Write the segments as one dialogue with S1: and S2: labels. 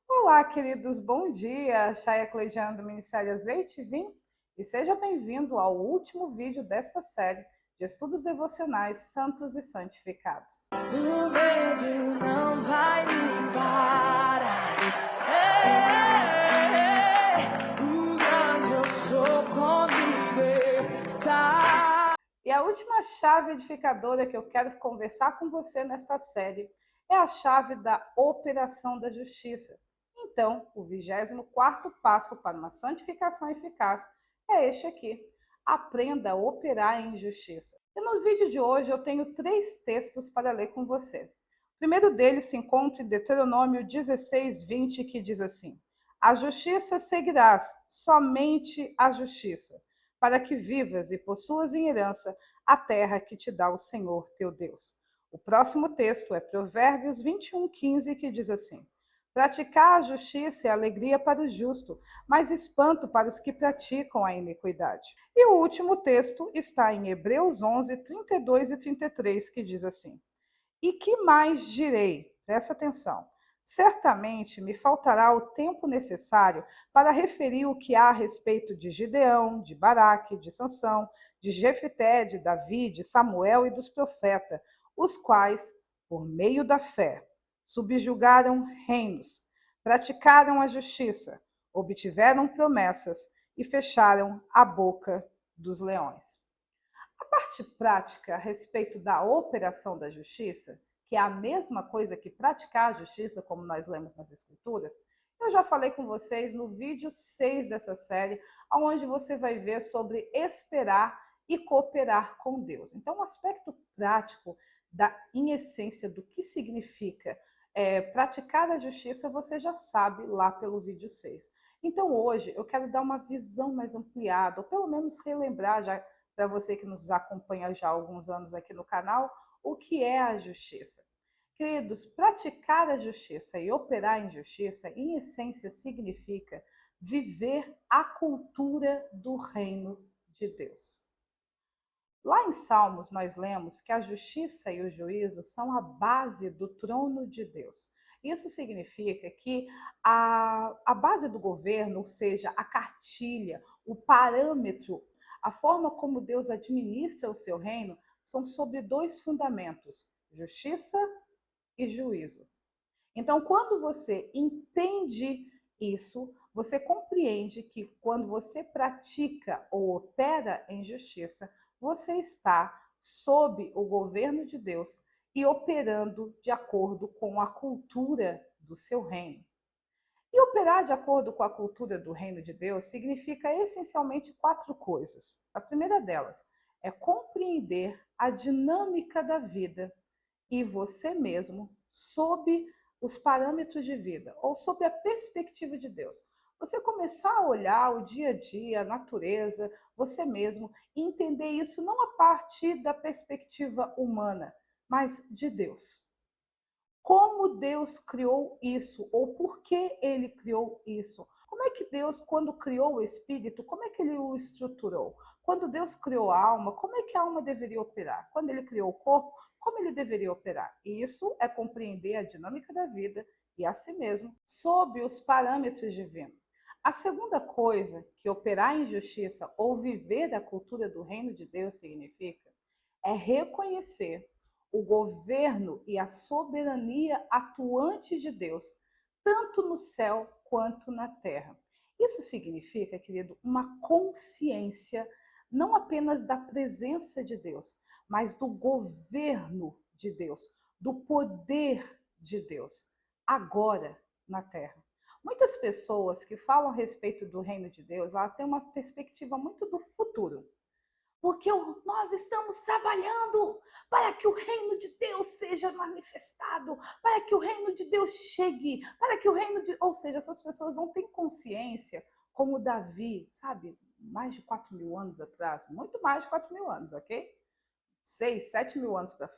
S1: Olá, queridos, bom dia. Chaia Cleidiano do Ministério Azeite e Vinho e seja bem-vindo ao último vídeo desta série de estudos devocionais santos e santificados.
S2: O medo não vai me parar. O grande eu sou comigo está.
S1: E a última chave edificadora que eu quero conversar com você nesta série é a chave da operação da justiça. Então, o 24º passo para uma santificação eficaz é este aqui: aprenda a operar em justiça. E no vídeo de hoje eu tenho 3 textos para ler com você. O primeiro deles se encontra em Deuteronômio 16:20, que diz assim: a justiça seguirás, somente a justiça, para que vivas e possuas em herança a terra que te dá o Senhor teu Deus. O próximo texto é Provérbios 21:15, que diz assim: praticar a justiça é alegria para o justo, mas espanto para os que praticam a iniquidade. E o último texto está em Hebreus 11:32 e 33, que diz assim: e que mais direi? Presta atenção. Certamente me faltará o tempo necessário para referir o que há a respeito de Gideão, de Baraque, de Sansão, de Jefité, de Davi, de Samuel e dos profetas, os quais, por meio da fé, subjugaram reinos, praticaram a justiça, obtiveram promessas e fecharam a boca dos leões. A parte prática a respeito da operação da justiça, que é a mesma coisa que praticar a justiça, como nós lemos nas Escrituras, eu já falei com vocês no vídeo 6 dessa série, onde você vai ver sobre esperar e cooperar com Deus. Então, o aspecto prático, em essência, do que significa praticar a justiça, você já sabe lá pelo vídeo 6. Então, hoje, eu quero dar uma visão mais ampliada, ou pelo menos relembrar, já para você que nos acompanha já há alguns anos aqui no canal, o que é a justiça. Queridos, praticar a justiça e operar em justiça, em essência, significa viver a cultura do reino de Deus. Lá em Salmos, nós lemos que a justiça e o juízo são a base do trono de Deus. Isso significa que a base do governo, ou seja, a cartilha, o parâmetro, a forma como Deus administra o seu reino, são sobre 2 fundamentos: justiça e juízo. Então, quando você entende isso, você compreende que quando você pratica ou opera em justiça, você está sob o governo de Deus e operando de acordo com a cultura do seu reino. E operar de acordo com a cultura do reino de Deus significa essencialmente 4 coisas. A primeira delas é compreender a dinâmica da vida e você mesmo sob os parâmetros de vida ou sob a perspectiva de Deus. Você começar a olhar o dia a dia, a natureza, você mesmo, e entender isso não a partir da perspectiva humana, mas de Deus. Como Deus criou isso, ou por que ele criou isso? Como é que Deus, quando criou o espírito, como é que ele o estruturou? Quando Deus criou a alma, como é que a alma deveria operar? Quando ele criou o corpo, como ele deveria operar? Isso é compreender a dinâmica da vida e a si mesmo sob os parâmetros divinos. A segunda coisa que operar em justiça ou viver a cultura do reino de Deus significa é reconhecer o governo e a soberania atuante de Deus, tanto no céu quanto na terra. Isso significa, querido, uma consciência não apenas da presença de Deus, mas do governo de Deus, do poder de Deus, agora na terra. Muitas pessoas que falam a respeito do reino de Deus, elas têm uma perspectiva muito do futuro, porque nós estamos trabalhando para que o reino de Deus seja manifestado, para que o reino de Deus chegue, para que o reino de... Ou seja, essas pessoas não têm consciência, como Davi, sabe, mais de 4.000 anos atrás, muito mais de 4.000 anos, ok? 6, 7 mil anos para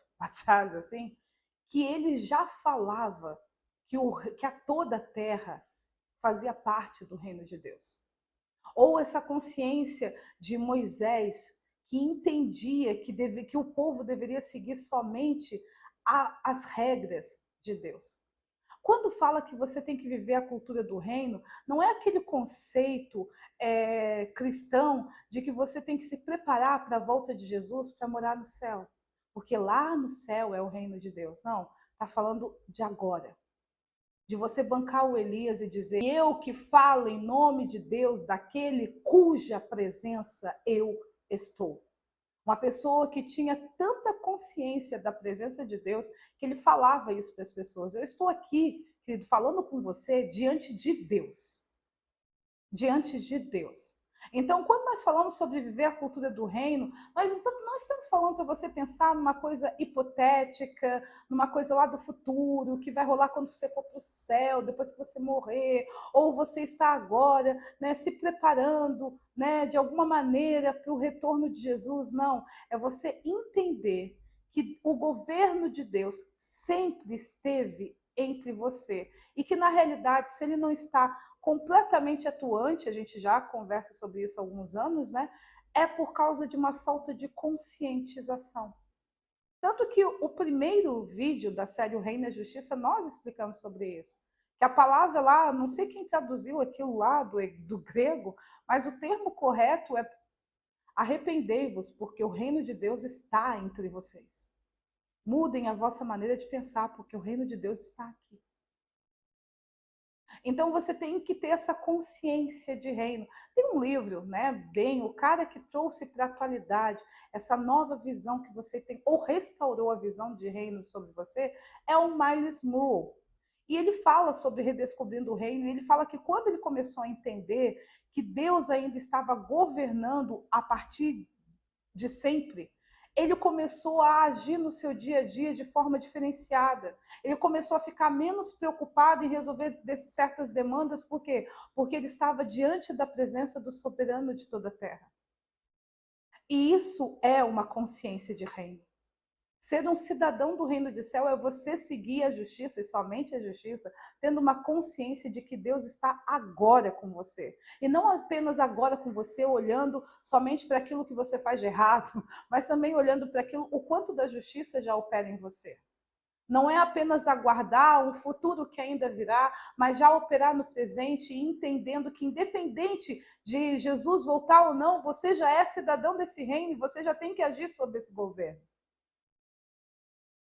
S1: trás, assim, que ele já falava que a toda a terra fazia parte do reino de Deus. Ou essa consciência de Moisés, que entendia que o povo deveria seguir somente as regras de Deus. Quando fala que você tem que viver a cultura do reino, não é aquele conceito cristão de que você tem que se preparar para a volta de Jesus para morar no céu, porque lá no céu é o reino de Deus. Não, está falando de agora, de você bancar o Elias e dizer: eu que falo em nome de Deus, daquele cuja presença eu estou. Uma pessoa que tinha tanta consciência da presença de Deus que ele falava isso para as pessoas. Eu estou aqui, querido, falando com você diante de Deus. Diante de Deus. Então, quando nós falamos sobre viver a cultura do reino, nós estamos falando para você pensar numa coisa hipotética, numa coisa lá do futuro, que vai rolar quando você for para o céu, depois que você morrer, ou você está agora, né, se preparando, né, de alguma maneira para o retorno de Jesus. Não, é você entender que o governo de Deus sempre esteve entre você e que, na realidade, se ele não está completamente atuante, a gente já conversa sobre isso há alguns anos, né? É por causa de uma falta de conscientização. Tanto que o primeiro vídeo da série O Reino e a Justiça, nós explicamos sobre isso. Que a palavra lá, não sei quem traduziu aquilo lá do grego, mas o termo correto é arrependei-vos, porque o reino de Deus está entre vocês. Mudem a vossa maneira de pensar, porque o reino de Deus está aqui. Então você tem que ter essa consciência de reino. Tem um livro, né, bem, o cara que trouxe para a atualidade essa nova visão que você tem, ou restaurou a visão de reino sobre você, é o Miles Monroe. E ele fala sobre redescobrindo o reino, e ele fala que quando ele começou a entender que Deus ainda estava governando a partir de sempre, ele começou a agir no seu dia a dia de forma diferenciada. Ele começou a ficar menos preocupado em resolver certas demandas. Por quê? Porque ele estava diante da presença do soberano de toda a terra. E isso é uma consciência de reino. Ser um cidadão do reino de céu é você seguir a justiça, e somente a justiça, tendo uma consciência de que Deus está agora com você. E não apenas agora com você, olhando somente para aquilo que você faz de errado, mas também olhando para aquilo, o quanto da justiça já opera em você. Não é apenas aguardar um futuro que ainda virá, mas já operar no presente e entendendo que, independente de Jesus voltar ou não, você já é cidadão desse reino e você já tem que agir sobre esse governo.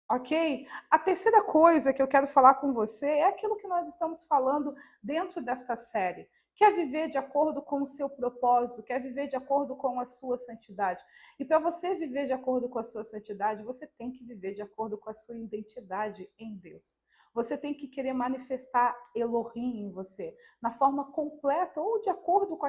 S1: Ok? A terceira coisa que eu quero falar com você é aquilo que nós estamos falando dentro desta série. Quer viver de acordo com o seu propósito, quer viver de acordo com a sua santidade. E para você viver de acordo com a sua santidade, você tem que viver de acordo com a sua identidade em Deus. Você tem que querer manifestar Elohim em você, na forma completa ou de acordo com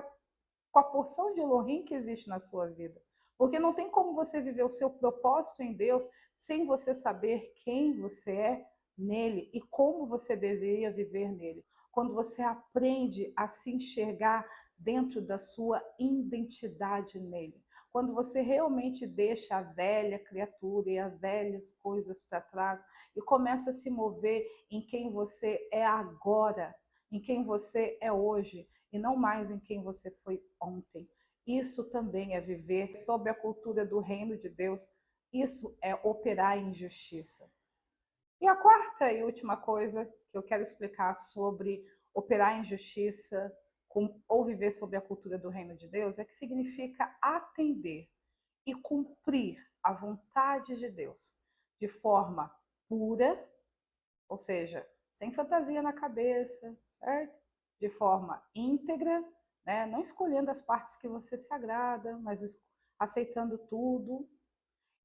S1: a porção de Elohim que existe na sua vida. Porque não tem como você viver o seu propósito em Deus sem você saber quem você é nele e como você deveria viver nele. Quando você aprende a se enxergar dentro da sua identidade nele. Quando você realmente deixa a velha criatura e as velhas coisas para trás e começa a se mover em quem você é agora, em quem você é hoje e não mais em quem você foi ontem. Isso também é viver sob a cultura do reino de Deus. Isso é operar em justiça. E a quarta e última coisa que eu quero explicar sobre operar em justiça ou viver sob a cultura do reino de Deus é que significa atender e cumprir a vontade de Deus de forma pura, ou seja, sem fantasia na cabeça, certo? De forma íntegra, né? Não escolhendo as partes que você se agrada, mas aceitando tudo,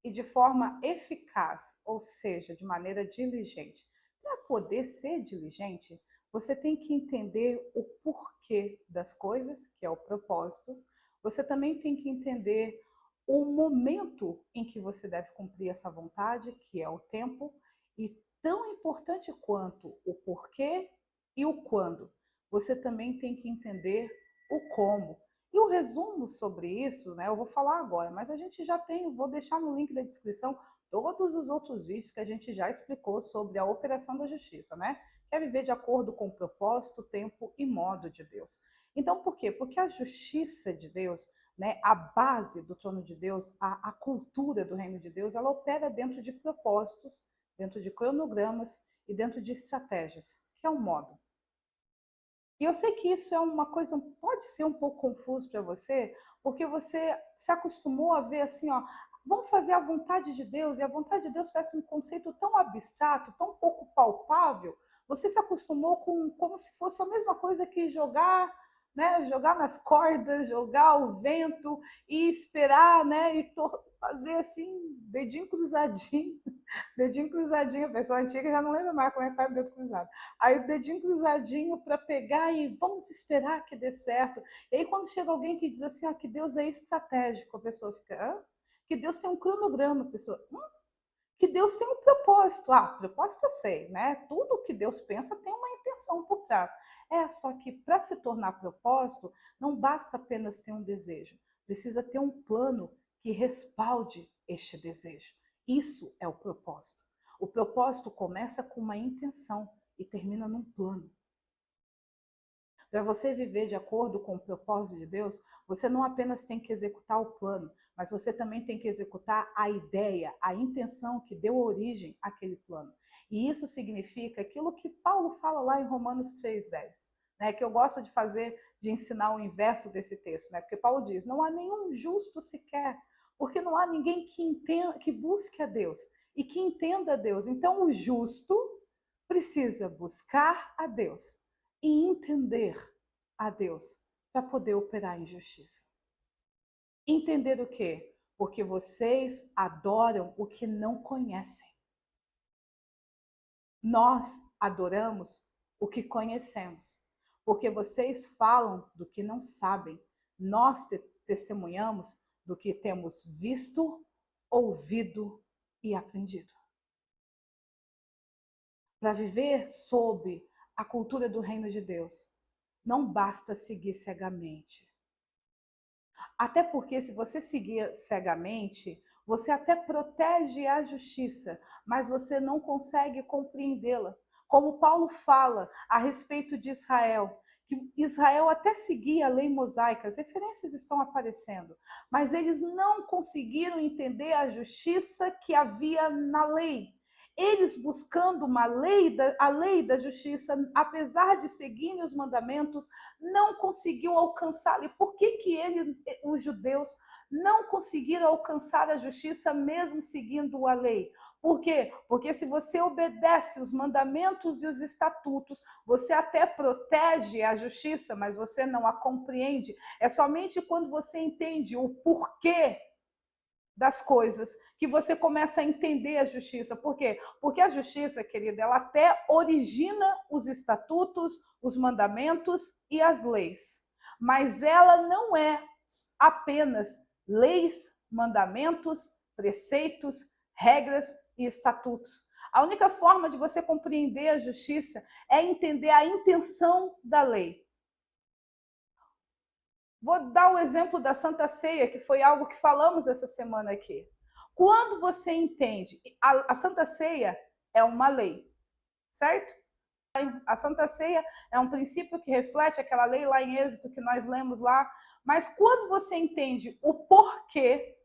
S1: e de forma eficaz, ou seja, de maneira diligente. Para poder ser diligente, você tem que entender o porquê das coisas, que é o propósito. Você também tem que entender o momento em que você deve cumprir essa vontade, que é o tempo, e tão importante quanto o porquê e o quando, você também tem que entender o como. E o resumo sobre isso, né, eu vou falar agora, mas a gente já tem, vou deixar no link da descrição todos os outros vídeos que a gente já explicou sobre a operação da justiça, né? Quer viver de acordo com o propósito, tempo e modo de Deus. Então, por quê? Porque a justiça de Deus, né, a base do trono de Deus, a cultura do reino de Deus, ela opera dentro de propósitos, dentro de cronogramas e dentro de estratégias que é o modo. E eu sei que isso é uma coisa, pode ser um pouco confuso para você, porque você se acostumou a ver assim, ó, vamos fazer a vontade de Deus, e a vontade de Deus parece um conceito tão abstrato, tão pouco palpável. Você se acostumou com como se fosse a mesma coisa que jogar, né, jogar nas cordas, jogar o vento e esperar, né, e fazer assim, dedinho cruzadinho, a pessoa antiga já não lembra mais como é que faz o dedo cruzado. Aí o dedinho cruzadinho para pegar e vamos esperar que dê certo. E aí quando chega alguém que diz assim, ó, que Deus é estratégico, a pessoa fica, hã? Que Deus tem um cronograma, a pessoa, que Deus tem um propósito. Ah, propósito eu sei, né? Tudo que Deus pensa tem uma intenção por trás. É só que para se tornar propósito, não basta apenas ter um desejo. Precisa ter um plano que respalde este desejo. Isso é o propósito. O propósito começa com uma intenção e termina num plano. Para você viver de acordo com o propósito de Deus, você não apenas tem que executar o plano, mas você também tem que executar a ideia, a intenção que deu origem àquele plano. E isso significa aquilo que Paulo fala lá em Romanos 3:10, né? Que eu gosto de fazer, de ensinar o inverso desse texto, né? Porque Paulo diz, não há nenhum justo sequer, porque não há ninguém que entenda, que busque a Deus e que entenda a Deus. Então o justo precisa buscar a Deus e entender a Deus para poder operar em justiça. Entender o quê? Porque vocês adoram o que não conhecem. Nós adoramos o que conhecemos. Porque vocês falam do que não sabem. Nós testemunhamos do que temos visto, ouvido e aprendido. Para viver sob a cultura do reino de Deus, não basta seguir cegamente. Até porque se você seguir cegamente, você até protege a justiça, mas você não consegue compreendê-la. Como Paulo fala a respeito de Israel, que Israel até seguia a lei mosaica, as referências estão aparecendo, mas eles não conseguiram entender a justiça que havia na lei. Eles buscando a lei da justiça, apesar de seguirem os mandamentos, não conseguiu alcançar. E por que os judeus não conseguiram alcançar a justiça mesmo seguindo a lei? Por quê? Porque se você obedece os mandamentos e os estatutos, você até protege a justiça, mas você não a compreende. É somente quando você entende o porquê das coisas que você começa a entender a justiça. Por quê? Porque a justiça, querida, ela até origina os estatutos, os mandamentos e as leis. Mas ela não é apenas leis, mandamentos, preceitos, regras e estatutos. A única forma de você compreender a justiça é entender a intenção da lei. Vou dar o exemplo da Santa Ceia, que foi algo que falamos essa semana aqui. Quando você entende, a Santa Ceia é uma lei, certo? A Santa Ceia é um princípio que reflete aquela lei lá em Êxodo que nós lemos lá. Mas quando você entende o porquê,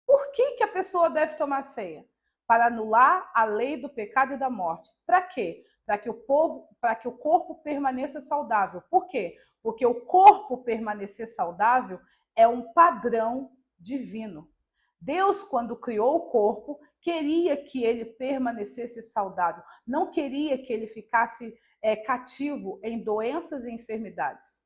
S1: por que a pessoa deve tomar ceia? Para anular a lei do pecado e da morte. Para quê? Para que o corpo permaneça saudável. Por quê? Porque o corpo permanecer saudável é um padrão divino. Deus, quando criou o corpo, queria que ele permanecesse saudável. Não queria que ele ficasse cativo em doenças e enfermidades.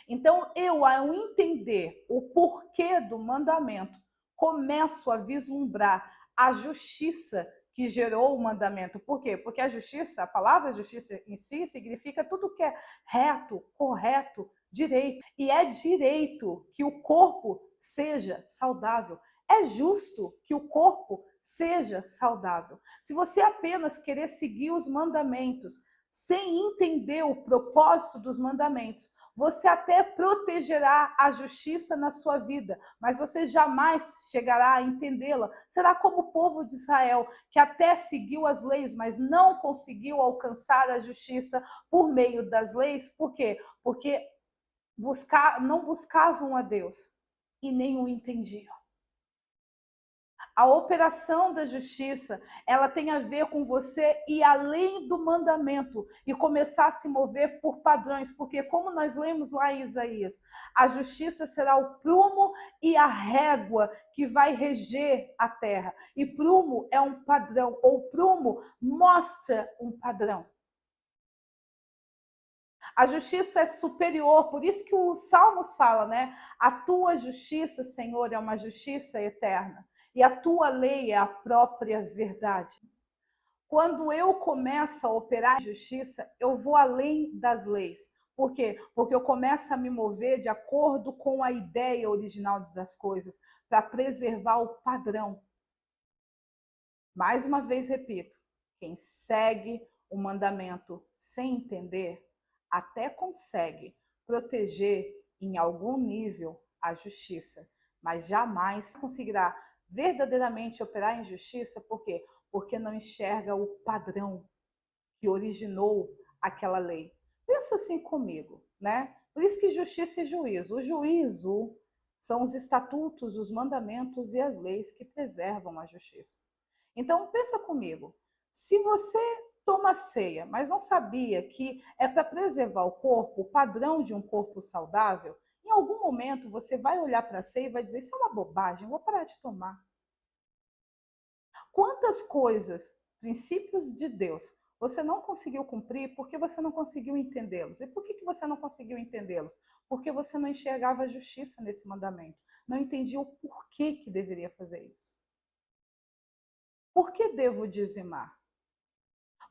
S1: Então, ao entender o porquê do mandamento, começo a vislumbrar a justiça que gerou o mandamento. Por quê? Porque a justiça, a palavra justiça em si, significa tudo que é reto, correto, direito. E é direito que o corpo seja saudável. É justo que o corpo seja saudável. Se você apenas querer seguir os mandamentos sem entender o propósito dos mandamentos, você até protegerá a justiça na sua vida, mas você jamais chegará a entendê-la. Será como o povo de Israel, que até seguiu as leis, mas não conseguiu alcançar a justiça por meio das leis. Por quê? Porque não buscavam a Deus e nem o entendiam. A operação da justiça, ela tem a ver com você ir além do mandamento e começar a se mover por padrões, porque como nós lemos lá em Isaías, a justiça será o prumo e a régua que vai reger a terra. E prumo é um padrão, ou prumo mostra um padrão. A justiça é superior, por isso que os Salmos falam, né? A tua justiça, Senhor, é uma justiça eterna. E a tua lei é a própria verdade. Quando eu começo a operar a justiça, eu vou além das leis. Por quê? Porque eu começo a me mover de acordo com a ideia original das coisas, para preservar o padrão. Mais uma vez repito, quem segue o mandamento sem entender, até consegue proteger em algum nível a justiça, mas jamais conseguirá verdadeiramente operar em justiça, por quê? Porque não enxerga o padrão que originou aquela lei. Pensa assim comigo, né? Por isso que justiça e juízo. O juízo são os estatutos, os mandamentos e as leis que preservam a justiça. Então, pensa comigo, se você toma ceia, mas não sabia que é para preservar o corpo, o padrão de um corpo saudável, em algum momento você vai olhar para a ceia e vai dizer, isso é uma bobagem, eu vou parar de tomar. Quantas coisas, princípios de Deus, você não conseguiu cumprir porque você não conseguiu entendê-los? E por que você não conseguiu entendê-los? Porque você não enxergava a justiça nesse mandamento, não entendia o porquê que deveria fazer isso. Por que devo dizimar?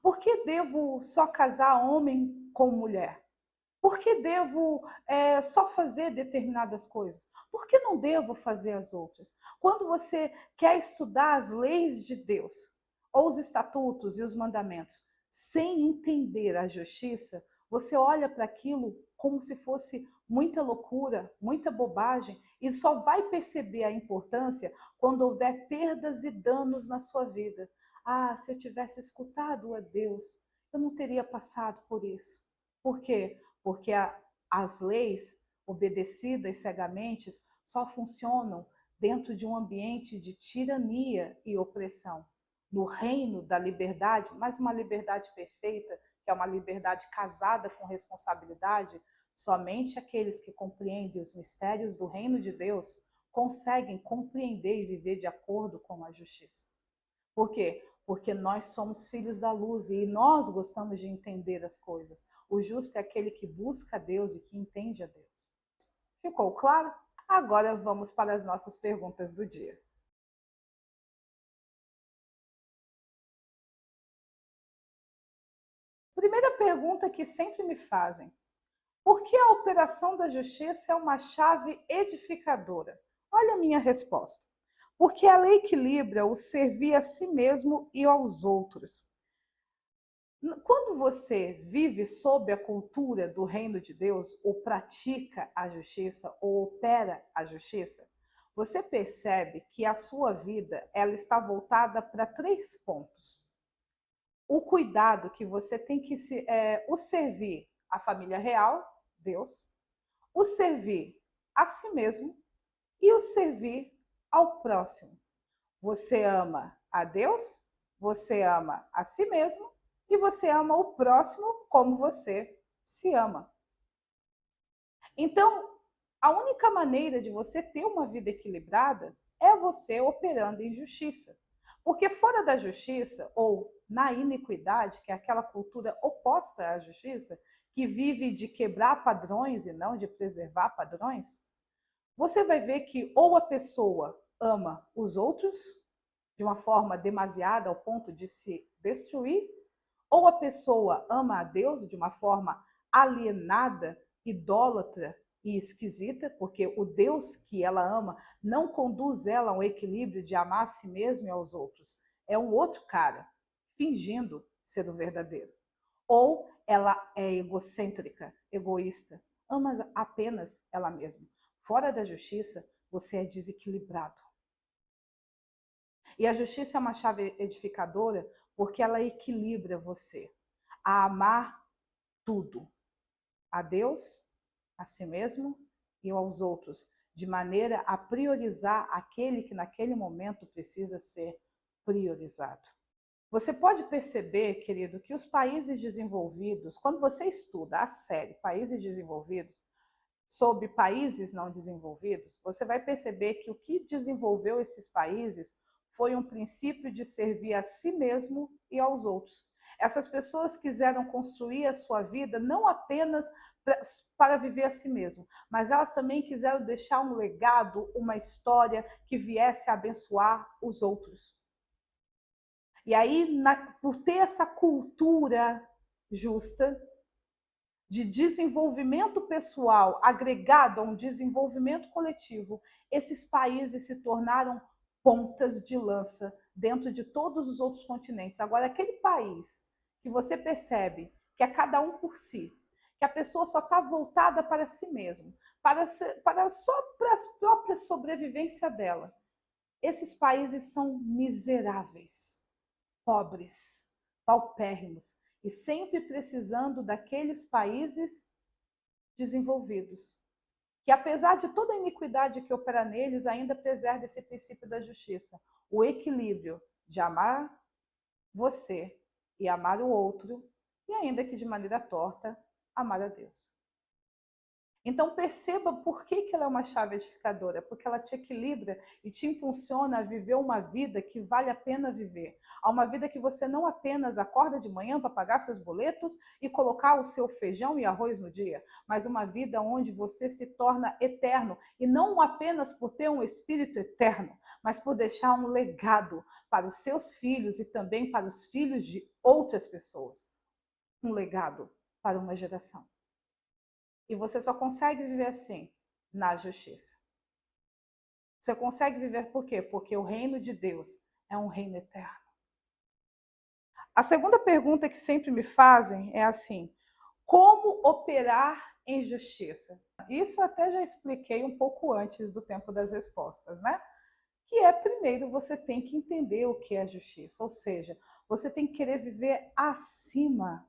S1: Por que devo só casar homem com mulher? Por que devo só fazer determinadas coisas? Por que não devo fazer as outras? Quando você quer estudar as leis de Deus, ou os estatutos e os mandamentos, sem entender a justiça, você olha para aquilo como se fosse muita loucura, muita bobagem, e só vai perceber a importância quando houver perdas e danos na sua vida. Ah, se eu tivesse escutado a Deus, eu não teria passado por isso. Por quê? Porque as leis obedecidas cegamente só funcionam dentro de um ambiente de tirania e opressão. No reino da liberdade, mas uma liberdade perfeita, que é uma liberdade casada com responsabilidade, somente aqueles que compreendem os mistérios do reino de Deus conseguem compreender e viver de acordo com a justiça. Por quê? Porque nós somos filhos da luz e nós gostamos de entender as coisas. O justo é aquele que busca a Deus e que entende a Deus. Ficou claro? Agora vamos para as nossas perguntas do dia. Primeira pergunta que sempre me fazem: por que a operação da justiça é uma chave edificadora? Olha a minha resposta. Porque ela equilibra o servir a si mesmo e aos outros. Quando você vive sob a cultura do reino de Deus, ou pratica a justiça, ou opera a justiça, você percebe que a sua vida ela está voltada para 3 pontos. O cuidado que você tem que o servir à família real, Deus, o servir a si mesmo e o servir ao próximo. Você ama a Deus, você ama a si mesmo e você ama o próximo como você se ama. Então, a única maneira de você ter uma vida equilibrada é você operando em justiça. Porque fora da justiça, ou na iniquidade, que é aquela cultura oposta à justiça, que vive de quebrar padrões e não de preservar padrões, você vai ver que ou a pessoa ama os outros de uma forma demasiada ao ponto de se destruir, ou a pessoa ama a Deus de uma forma alienada, idólatra e esquisita, porque o Deus que ela ama não conduz ela a um equilíbrio de amar a si mesmo e aos outros. É um outro cara, fingindo ser o verdadeiro. Ou ela é egocêntrica, egoísta, ama apenas ela mesma. Fora da justiça, você é desequilibrado. E a justiça é uma chave edificadora porque ela equilibra você a amar tudo, a Deus, a si mesmo e aos outros, de maneira a priorizar aquele que naquele momento precisa ser priorizado. Você pode perceber, querido, que os países desenvolvidos, quando você estuda a série Países Desenvolvidos, sobre países não desenvolvidos, você vai perceber que o que desenvolveu esses países foi um princípio de servir a si mesmo e aos outros. Essas pessoas quiseram construir a sua vida não apenas para viver a si mesmo, mas elas também quiseram deixar um legado, uma história que viesse a abençoar os outros. E aí, por ter essa cultura justa, de desenvolvimento pessoal agregado a um desenvolvimento coletivo, esses países se tornaram pontas de lança dentro de todos os outros continentes. Agora, aquele país que você percebe que é cada um por si, que a pessoa só está voltada para si mesmo, para a própria sobrevivência dela, esses países são miseráveis, pobres, paupérrimos, e sempre precisando daqueles países desenvolvidos, que apesar de toda a iniquidade que opera neles, ainda preserva esse princípio da justiça, o equilíbrio de amar você e amar o outro, e ainda que de maneira torta, amar a Deus. Então perceba por que ela é uma chave edificadora, porque ela te equilibra e te impulsiona a viver uma vida que vale a pena viver. A uma vida que você não apenas acorda de manhã para pagar seus boletos e colocar o seu feijão e arroz no dia, mas uma vida onde você se torna eterno, e não apenas por ter um espírito eterno, mas por deixar um legado para os seus filhos e também para os filhos de outras pessoas. Um legado para uma geração. E você só consegue viver assim, na justiça. Você consegue viver por quê? Porque o reino de Deus é um reino eterno. A segunda pergunta que sempre me fazem é assim: como operar em justiça? Isso eu até já expliquei um pouco antes do tempo das respostas, né? Que é, primeiro, você tem que entender o que é justiça, ou seja, você tem que querer viver acima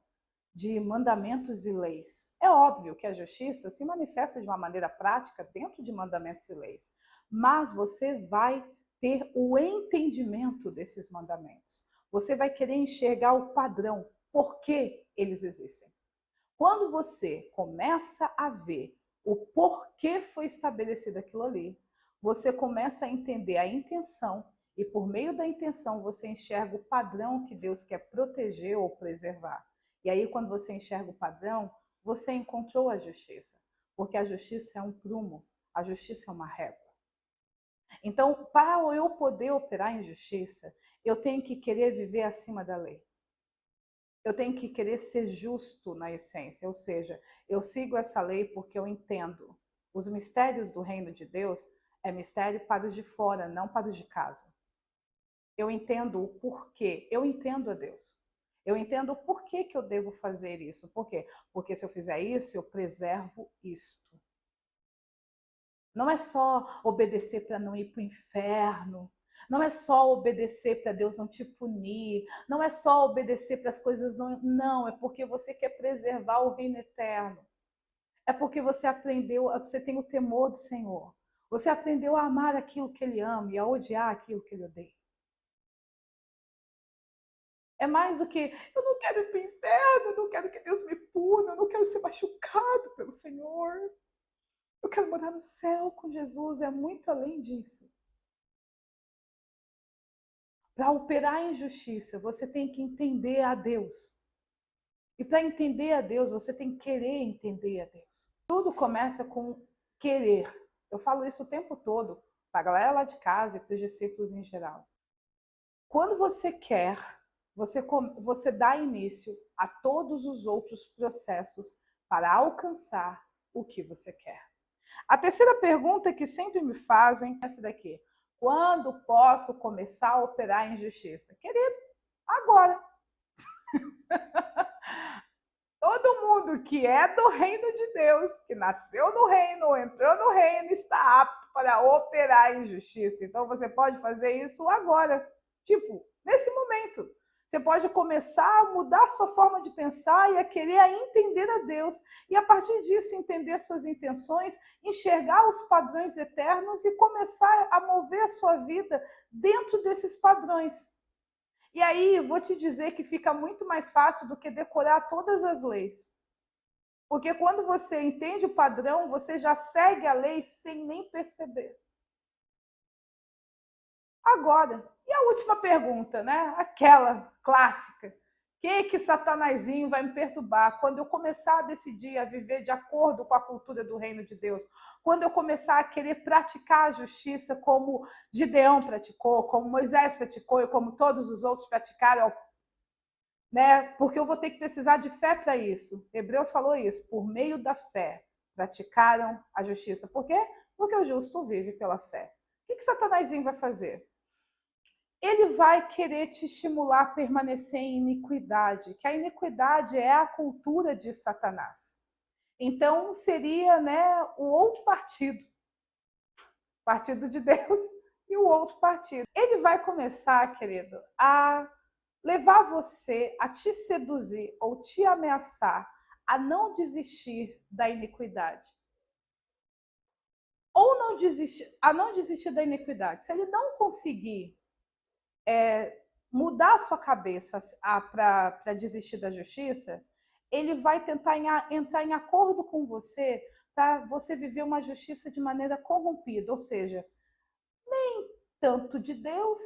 S1: de mandamentos e leis. É óbvio que a justiça se manifesta de uma maneira prática dentro de mandamentos e leis, mas você vai ter o entendimento desses mandamentos. Você vai querer enxergar o padrão, por que eles existem. Quando você começa a ver o porquê foi estabelecido aquilo ali, você começa a entender a intenção, e por meio da intenção você enxerga o padrão que Deus quer proteger ou preservar. E aí, quando você enxerga o padrão, você encontrou a justiça. Porque a justiça é um prumo, a justiça é uma régua. Então, para eu poder operar em justiça, eu tenho que querer viver acima da lei. Eu tenho que querer ser justo na essência, ou seja, eu sigo essa lei porque eu entendo. Os mistérios do reino de Deus é mistério para os de fora, não para os de casa. Eu entendo o porquê, eu entendo a Deus. Eu entendo o porquê que eu devo fazer isso. Por quê? Porque se eu fizer isso, eu preservo isto. Não é só obedecer para não ir para o inferno. Não é só obedecer para Deus não te punir. Não é só obedecer para as coisas não... Não, é porque você quer preservar o reino eterno. É porque você aprendeu, você tem o temor do Senhor. Você aprendeu a amar aquilo que Ele ama e a odiar aquilo que Ele odeia. É mais do que, eu não quero ir para o inferno, eu não quero que Deus me puna, eu não quero ser machucado pelo Senhor. Eu quero morar no céu com Jesus, é muito além disso. Para operar em justiça, você tem que entender a Deus. E para entender a Deus, você tem que querer entender a Deus. Tudo começa com querer. Eu falo isso o tempo todo, para a galera lá de casa e para os discípulos em geral. Quando você quer, você dá início a todos os outros processos para alcançar o que você quer. A terceira pergunta que sempre me fazem é essa daqui: quando posso começar a operar em justiça? Querido, agora. Todo mundo que é do reino de Deus, que nasceu no reino, entrou no reino, está apto para operar em justiça. Então você pode fazer isso agora, tipo, nesse momento. Você pode começar a mudar a sua forma de pensar e a querer entender a Deus. E a partir disso, entender suas intenções, enxergar os padrões eternos e começar a mover a sua vida dentro desses padrões. E aí, vou te dizer que fica muito mais fácil do que decorar todas as leis. Porque quando você entende o padrão, você já segue a lei sem nem perceber. Agora, e a última pergunta, né? Aquela clássica. Que Satanazinho vai me perturbar quando eu começar a decidir a viver de acordo com a cultura do reino de Deus? Quando eu começar a querer praticar a justiça como Gideão praticou, como Moisés praticou e como todos os outros praticaram, né? Porque eu vou ter que precisar de fé para isso. Hebreus falou isso, por meio da fé praticaram a justiça. Por quê? Porque o justo vive pela fé. O que Satanazinho vai fazer? Ele vai querer te estimular a permanecer em iniquidade, que a iniquidade é a cultura de Satanás. Então, seria, né, o outro partido, partido de Deus e o outro partido. Ele vai começar, querido, a levar você a te seduzir ou te ameaçar a não desistir da iniquidade. Ou não desistir da iniquidade. Se ele não conseguir mudar a sua cabeça para desistir da justiça, ele vai tentar entrar em acordo com você para você viver uma justiça de maneira corrompida, ou seja, nem tanto de Deus,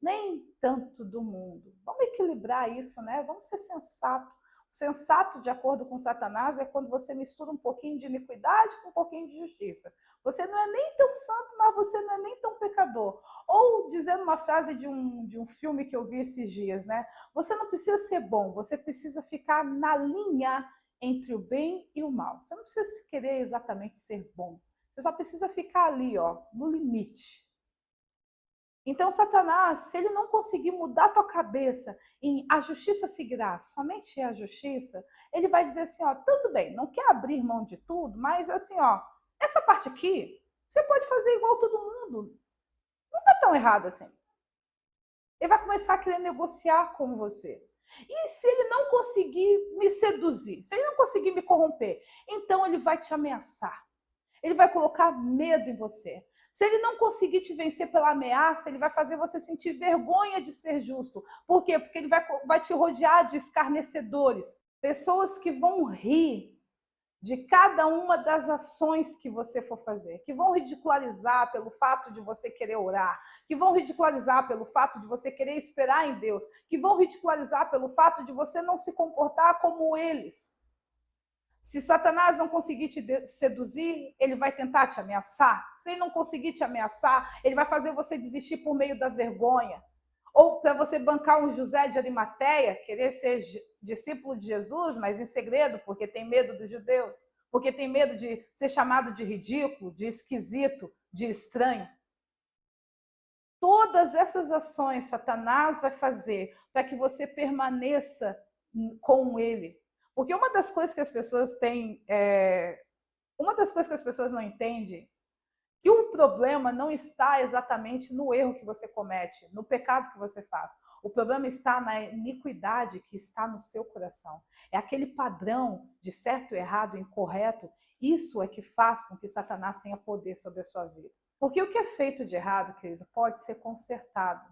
S1: nem tanto do mundo. Vamos equilibrar isso, né? Vamos ser sensatos. O sensato, de acordo com Satanás, é quando você mistura um pouquinho de iniquidade com um pouquinho de justiça. Você não é nem tão santo, mas você não é nem tão pecador. Ou, dizendo uma frase de um filme que eu vi esses dias, né? Você não precisa ser bom, você precisa ficar na linha entre o bem e o mal. Você não precisa querer exatamente ser bom. Você só precisa ficar ali, ó, no limite. Então, Satanás, se ele não conseguir mudar a tua cabeça em a justiça seguirá, somente a justiça, ele vai dizer assim, ó, tudo bem, não quer abrir mão de tudo, mas assim, ó, essa parte aqui, você pode fazer igual todo mundo. Não tá tão errado assim. Ele vai começar a querer negociar com você. E se ele não conseguir me seduzir, se ele não conseguir me corromper, então ele vai te ameaçar. Ele vai colocar medo em você. Se ele não conseguir te vencer pela ameaça, ele vai fazer você sentir vergonha de ser justo. Por quê? Porque ele vai te rodear de escarnecedores, pessoas que vão rir de cada uma das ações que você for fazer, que vão ridicularizar pelo fato de você querer orar, que vão ridicularizar pelo fato de você querer esperar em Deus, que vão ridicularizar pelo fato de você não se comportar como eles. Se Satanás não conseguir te seduzir, ele vai tentar te ameaçar. Se ele não conseguir te ameaçar, ele vai fazer você desistir por meio da vergonha. Ou para você bancar um José de Arimateia, querer ser discípulo de Jesus, mas em segredo, porque tem medo dos judeus, porque tem medo de ser chamado de ridículo, de esquisito, de estranho. Todas essas ações Satanás vai fazer para que você permaneça com ele. Porque uma das coisas que as pessoas têm, uma das coisas que as pessoas não entendem, que o problema não está exatamente no erro que você comete, no pecado que você faz. O problema está na iniquidade que está no seu coração. É aquele padrão de certo, errado, incorreto. Isso é que faz com que Satanás tenha poder sobre a sua vida. Porque o que é feito de errado, querido, pode ser consertado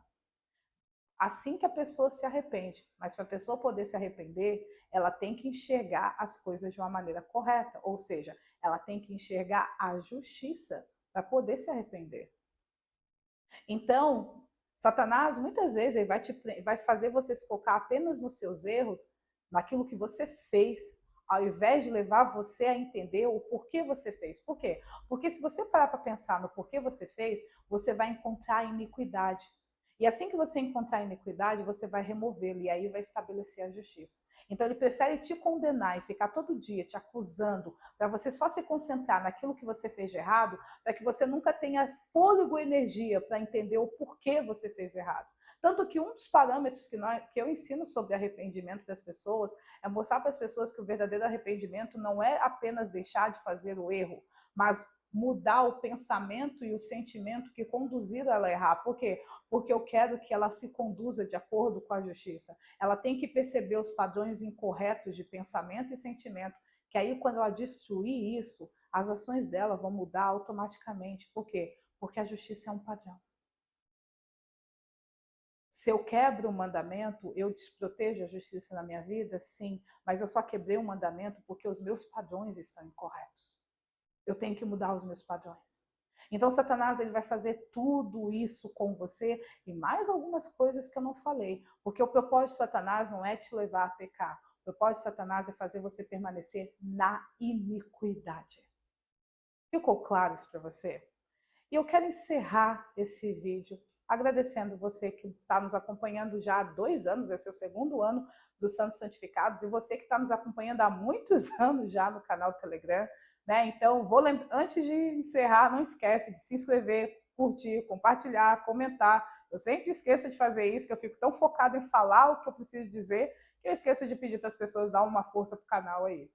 S1: assim que a pessoa se arrepende. Mas para a pessoa poder se arrepender, ela tem que enxergar as coisas de uma maneira correta. Ou seja, ela tem que enxergar a justiça para poder se arrepender. Então, Satanás, muitas vezes, ele vai fazer você se focar apenas nos seus erros, naquilo que você fez, ao invés de levar você a entender o porquê você fez. Por quê? Porque se você parar para pensar no porquê você fez, você vai encontrar iniquidade. E assim que você encontrar a iniquidade, você vai removê-lo e aí vai estabelecer a justiça. Então ele prefere te condenar e ficar todo dia te acusando, para você só se concentrar naquilo que você fez de errado, para que você nunca tenha fôlego e energia para entender o porquê você fez errado. Tanto que um dos parâmetros que eu ensino sobre arrependimento para as pessoas é mostrar para as pessoas que o verdadeiro arrependimento não é apenas deixar de fazer o erro, mas mudar o pensamento e o sentimento que conduziram ela a errar. Por quê? porque eu quero que ela se conduza de acordo com a justiça. Ela tem que perceber os padrões incorretos de pensamento e sentimento, que aí quando ela destruir isso, as ações dela vão mudar automaticamente. Por quê? Porque a justiça é um padrão. Se eu quebro um mandamento, eu desprotejo a justiça na minha vida? Sim, mas eu só quebrei um mandamento porque os meus padrões estão incorretos. Eu tenho que mudar os meus padrões. Então, Satanás ele vai fazer tudo isso com você e mais algumas coisas que eu não falei. Porque o propósito de Satanás não é te levar a pecar. O propósito de Satanás é fazer você permanecer na iniquidade. Ficou claro isso para você? E eu quero encerrar esse vídeo agradecendo você que está nos acompanhando já há 2 anos, esse é o 2º ano dos Santos Santificados, e você que está nos acompanhando há muitos anos já no canal do Telegram, né? Então, antes de encerrar, não esquece de se inscrever, curtir, compartilhar, comentar. Eu sempre esqueço de fazer isso, que eu fico tão focada em falar o que eu preciso dizer, que eu esqueço de pedir para as pessoas dar uma força para o canal aí.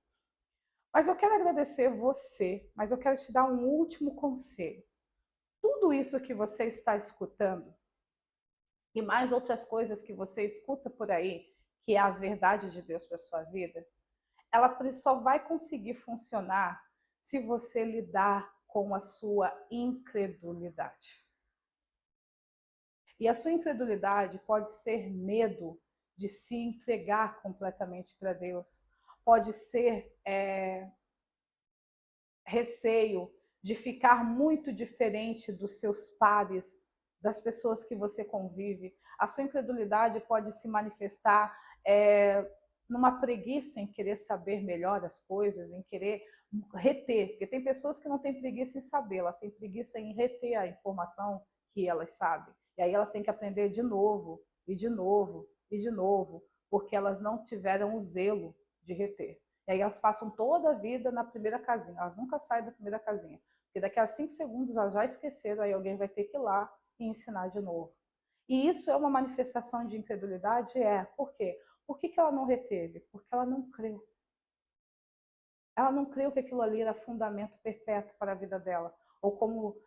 S1: Mas eu quero agradecer você, mas eu quero te dar um último conselho. Tudo isso que você está escutando e mais outras coisas que você escuta por aí, que é a verdade de Deus para a sua vida, ela só vai conseguir funcionar se você lidar com a sua incredulidade. E a sua incredulidade pode ser medo de se entregar completamente para Deus, pode ser receio de ficar muito diferente dos seus pares, das pessoas que você convive. A sua incredulidade pode se manifestar numa preguiça em querer saber melhor as coisas, em querer reter, porque tem pessoas que não têm preguiça em saber, elas têm preguiça em reter a informação que elas sabem. E aí elas têm que aprender de novo, e de novo, e de novo, porque elas não tiveram o zelo de reter. E aí elas passam toda a vida na primeira casinha, elas nunca saem da primeira casinha. Porque daqui a 5 segundos elas já esqueceram, aí alguém vai ter que ir lá e ensinar de novo. E isso é uma manifestação de incredulidade? Por quê? Por que ela não reteve? Porque ela não creu. Ela não creu que aquilo ali era fundamento perpétuo para a vida dela. Ou como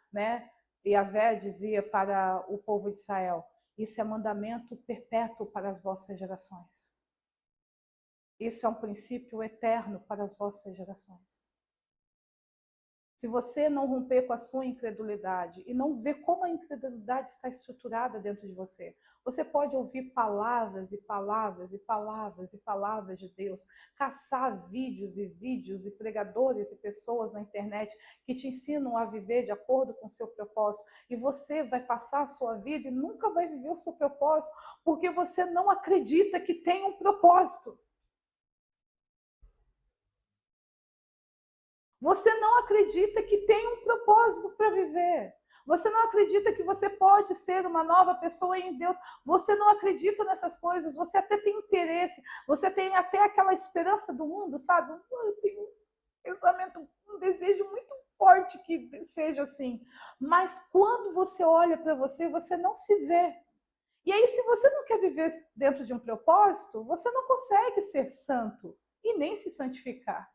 S1: Yahvé dizia para o povo de Israel, isso é mandamento perpétuo para as vossas gerações. Isso é um princípio eterno para as vossas gerações. Se você não romper com a sua incredulidade e não ver como a incredulidade está estruturada dentro de você, você pode ouvir palavras e palavras e palavras e palavras de Deus, caçar vídeos e pregadores e pessoas na internet que te ensinam a viver de acordo com o seu propósito, e você vai passar a sua vida e nunca vai viver o seu propósito, porque você não acredita que tem um propósito. Você não acredita que tem um propósito para viver. Você não acredita que você pode ser uma nova pessoa em Deus. Você não acredita nessas coisas. Você até tem interesse. Você tem até aquela esperança do mundo, sabe? Eu tenho um pensamento, um desejo muito forte que seja assim. Mas quando você olha para você, você não se vê. E aí, se você não quer viver dentro de um propósito, você não consegue ser santo e nem se santificar.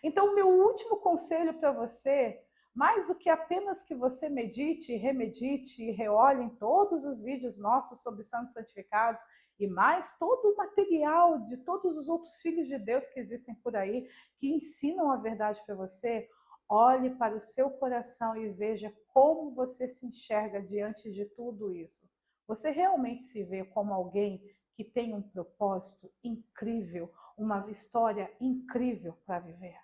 S1: Então, o meu último conselho para você, mais do que apenas que você medite, remedite e reolhe em todos os vídeos nossos sobre santos santificados e mais todo o material de todos os outros filhos de Deus que existem por aí, que ensinam a verdade para você, olhe para o seu coração e veja como você se enxerga diante de tudo isso. Você realmente se vê como alguém que tem um propósito incrível, uma história incrível para viver?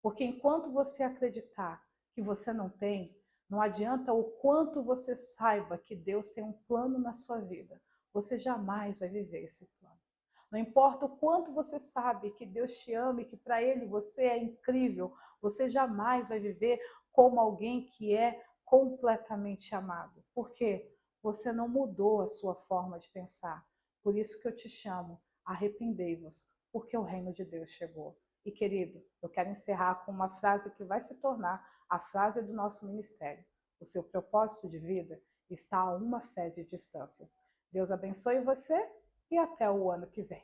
S1: Porque enquanto você acreditar que você não tem, não adianta o quanto você saiba que Deus tem um plano na sua vida, você jamais vai viver esse plano. Não importa o quanto você sabe que Deus te ama e que para Ele você é incrível, você jamais vai viver como alguém que é completamente amado. Por quê? Você não mudou a sua forma de pensar. Por isso que eu te chamo, arrependei-vos, porque o reino de Deus chegou. E, querido, eu quero encerrar com uma frase que vai se tornar a frase do nosso ministério. O seu propósito de vida está a uma fé de distância. Deus abençoe você e até o ano que vem.